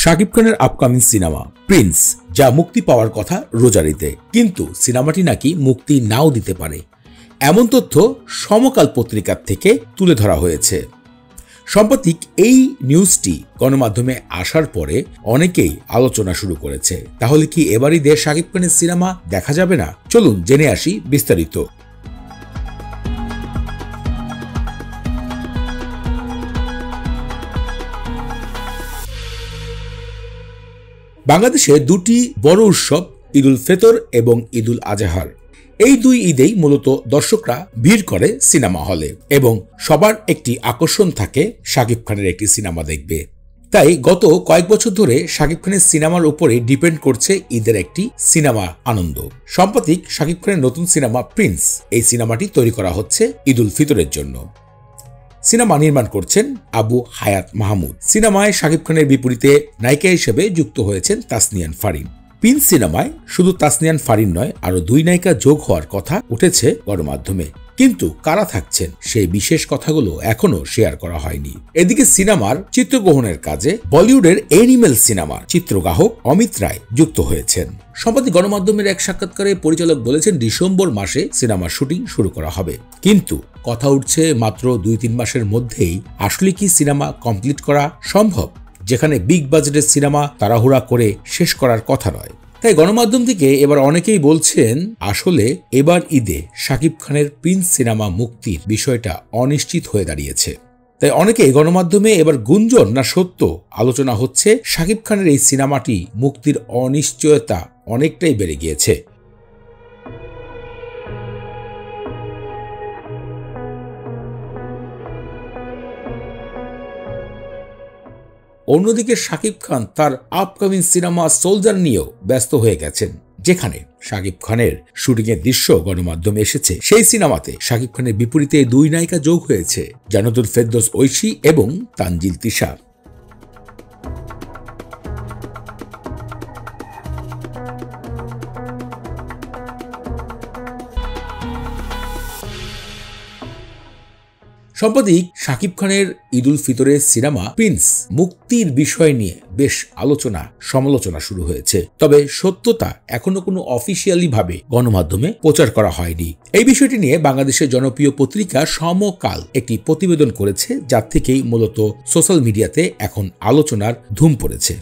শাকিব খানের upcoming cinema Prince, যা মুক্তি পাওয়ার কথা রোজারিতে, কিন্তু সিনেমাটি নাকি মুক্তি নাও দিতে পারে, এমন তথ্য সমকাল পত্রিকার থেকে তুলে ধরা হয়েছে। সাম্প্রতিক এই নিউজটি গণমাধ্যমে আসার পরে অনেকেই আলোচনা শুরু করেছে। তাহলে কি এবারই দেশ শাকিব খানের সিনেমা দেখা যাবে না? চলুন জেনে আসি বিস্তারিত। বাংলাদেশে দুটি বড় উৎসব ঈদ উল ফিতর এবং ঈদ উল আজহার। এই দুই ঈদেই মূলত দর্শকরা ভিড় করে সিনেমা হলে এবং সবার একটি আকর্ষণ থাকে শাকিব খানের একটি সিনেমা দেখবে। তাই গত কয়েক বছর ধরে শাকিব খানের সিনেমার উপরে ডিপেন্ড করছে ঈদের একটি সিনেমা আনন্দ। সাম্প্রতিক শাকিব খানের নতুন সিনেমা প্রিন্স, এই সিনেমাটি তৈরি করা হচ্ছে ঈদ উল ফিতরের জন্য। সিনেমা নির্মাণ করছেন আবু হায়াত মাহমুদ। সিনেমায় শাকিব খানের বিপরীতে নায়িকা হিসেবে যুক্ত হয়েছেন তাসনিয়ান ফারিন। প্রিন্স সিনেমায় শুধু তাসনিয়ান ফারিন নয়, আরো দুই নায়িকা যোগ হওয়ার কথা উঠেছে গণমাধ্যমে, কিন্তু কারা থাকছেন সেই বিশেষ কথাগুলো এখনো শেয়ার করা হয়নি। এদিকে সিনেমার চিত্রগ্রহণের কাজে বলিউডের এনিমেল সিনেমার চিত্রগ্রাহক অমিত রায় যুক্ত হয়েছেন। সম্প্রতি গণমাধ্যমের এক সাক্ষাৎকারে পরিচালক বলেছেন ডিসেম্বর মাসে সিনেমার শুটিং শুরু করা হবে, কিন্তু কথা উঠছে মাত্র 2-3 মাসের মধ্যেই আসলে কি সিনেমা কমপ্লিট করা সম্ভব, যেখানে বিগ বাজেটের সিনেমা তাড়াহুড়া করে শেষ করার কথা নয়। তাই গণমাধ্যম থেকে এবার অনেকেই বলছেন আসলে এবার ঈদে শাকিব খানের প্রিন্স সিনেমা মুক্তির বিষয়টা অনিশ্চিত হয়ে দাঁড়িয়েছে। তাই অনেকেই গণমাধ্যমে এবার গুঞ্জন না সত্য আলোচনা হচ্ছে শাকিব খানের এই সিনেমাটি মুক্তির অনিশ্চয়তা অনেকটাই বেড়ে গিয়েছে। অন্যদিকে শাকিব খান তার আপকামিং সিনেমা সোলজার নিয়েও ব্যস্ত হয়ে গেছেন, যেখানে শাকিব খানের শুটিংয়ের দৃশ্য গণমাধ্যমে এসেছে। সেই সিনেমাতে শাকিব খানের বিপরীতে দুই নায়িকা যোগ হয়েছে, জান্নাতুল ফেরদৌস ঐশী এবং তানজিল তিশা। সম্প্রতি শাকিব খানের ঈদ উল ফিতরের সিনেমা প্রিন্স মুক্তির বিষয় নিয়ে বেশ আলোচনা সমালোচনা শুরু হয়েছে, তবে সত্যতা এখনো কোনো অফিসিয়ালি ভাবে গণমাধ্যমে প্রচার করা হয়নি। এই বিষয়টি নিয়ে বাংলাদেশের জনপ্রিয় পত্রিকা সমকাল একটি প্রতিবেদন করেছে, যার থেকেই মূলত সোশ্যাল মিডিয়াতে এখন আলোচনার ধুম পড়েছে।